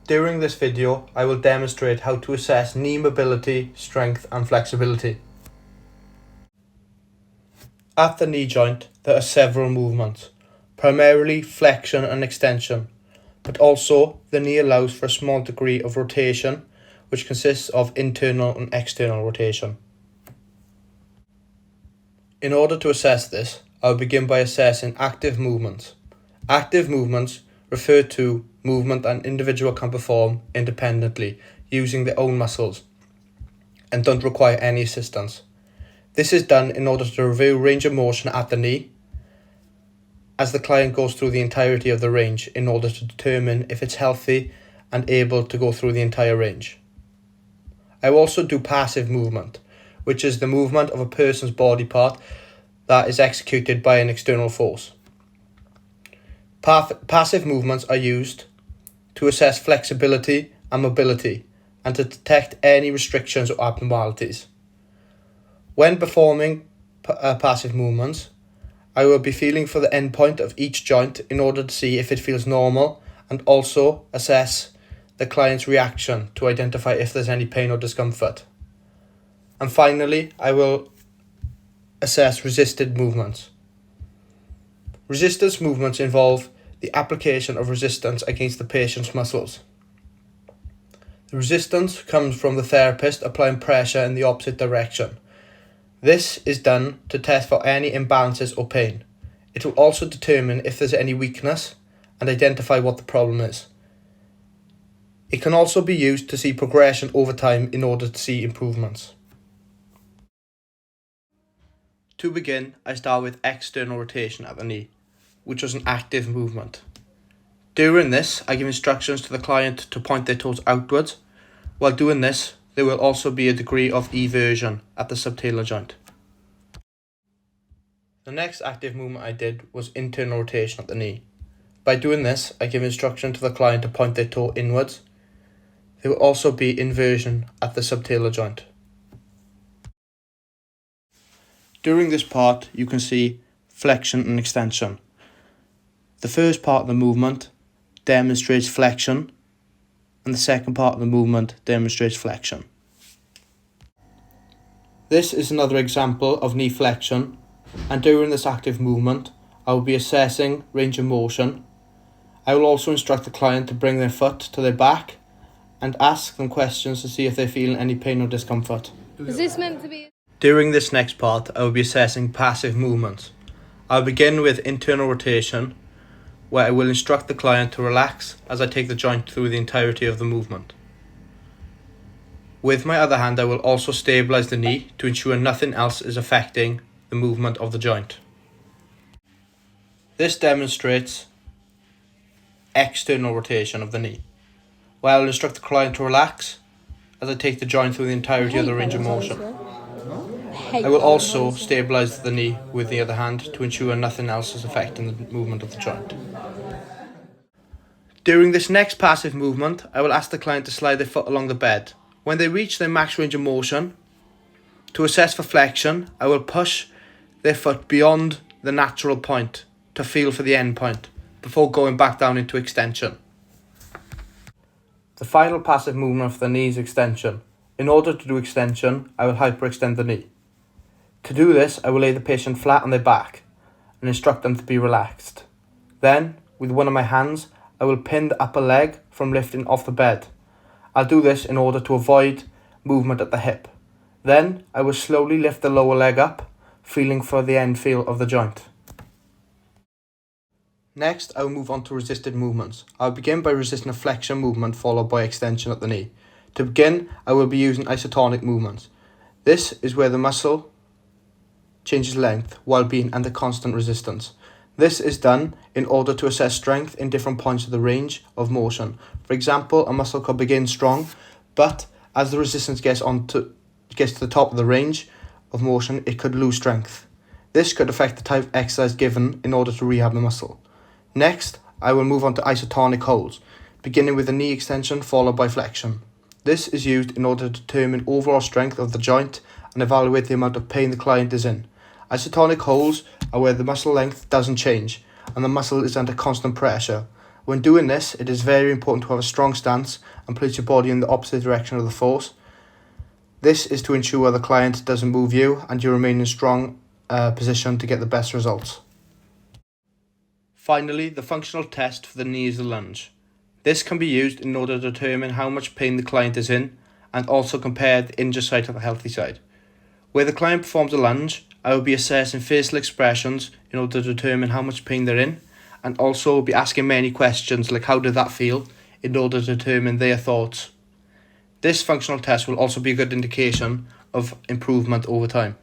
During this video, I will demonstrate how to assess knee mobility, strength and flexibility. At the knee joint, there are several movements, primarily flexion and extension, but also the knee allows for a small degree of rotation, which consists of internal and external rotation. In order to assess this, I will begin by assessing active movements. Active movements refer to movement an individual can perform independently using their own muscles and don't require any assistance. This is done in order to review range of motion at the knee as the client goes through the entirety of the range in order to determine if it's healthy and able to go through the entire range. I will also do passive movement, which is the movement of a person's body part that is executed by an external force. Passive movements are used to assess flexibility and mobility and to detect any restrictions or abnormalities. When performing passive movements, I will be feeling for the end point of each joint in order to see if it feels normal and also assess the client's reaction to identify if there's any pain or discomfort. And finally, I will assess resisted movements. Resistance movements involve the application of resistance against the patient's muscles. The resistance comes from the therapist applying pressure in the opposite direction. This is done to test for any imbalances or pain. It will also determine if there's any weakness and identify what the problem is. It can also be used to see progression over time in order to see improvements. To begin, I start with external rotation at the knee, which was an active movement. During this, I give instructions to the client to point their toes outwards. While doing this, there will also be a degree of eversion at the subtalar joint. The next active movement I did was internal rotation at the knee. By doing this, I give instruction to the client to point their toe inwards. There will also be inversion at the subtalar joint. During this part, you can see flexion and extension. The first part of the movement demonstrates flexion, and the second part of the movement demonstrates flexion. This is another example of knee flexion, and during this active movement, I will be assessing range of motion. I will also instruct the client to bring their foot to their back and ask them questions to see if they're feeling any pain or discomfort. Is this meant to be? During this next part, I will be assessing passive movements. I'll begin with internal rotation, where I will instruct the client to relax as I take the joint through the entirety of the movement. With my other hand, I will also stabilize the knee to ensure nothing else is affecting the movement of the joint. This demonstrates external rotation of the knee, where I will instruct the client to relax as I take the joint through the entirety of the range of motion. I will also stabilize the knee with the other hand to ensure nothing else is affecting the movement of the joint. During this next passive movement, I will ask the client to slide their foot along the bed. When they reach their max range of motion, to assess for flexion, I will push their foot beyond the natural point to feel for the end point before going back down into extension. The final passive movement of the knee is extension. In order to do extension, I will hyperextend the knee. To do this, I will lay the patient flat on their back and instruct them to be relaxed. Then, with one of my hands, I will pin the upper leg from lifting off the bed. I'll do this in order to avoid movement at the hip. Then, I will slowly lift the lower leg up, feeling for the end feel of the joint. Next, I will move on to resisted movements. I'll begin by resisting a flexion movement followed by extension at the knee. To begin, I will be using isotonic movements. This is where the muscle changes length while being under constant resistance. This is done in order to assess strength in different points of the range of motion. For example, a muscle could begin strong, but as the resistance gets to the top of the range of motion, it could lose strength. This could affect the type of exercise given in order to rehab the muscle. Next, I will move on to isotonic holds, beginning with a knee extension followed by flexion. This is used in order to determine overall strength of the joint and evaluate the amount of pain the client is in. Isotonic holds are where the muscle length doesn't change and the muscle is under constant pressure, When doing this, it is very important to have a strong stance and place your body in the opposite direction of the force. This is to ensure the client doesn't move you and you remain in a strong position to get the best results. Finally, the functional test for the knee is the lunge. This can be used in order to determine how much pain the client is in and also compare the injured side to the healthy side. Where the client performs a lunge, I will be assessing facial expressions in order to determine how much pain they're in, and also be asking many questions like how did that feel in order to determine their thoughts. This functional test will also be a good indication of improvement over time.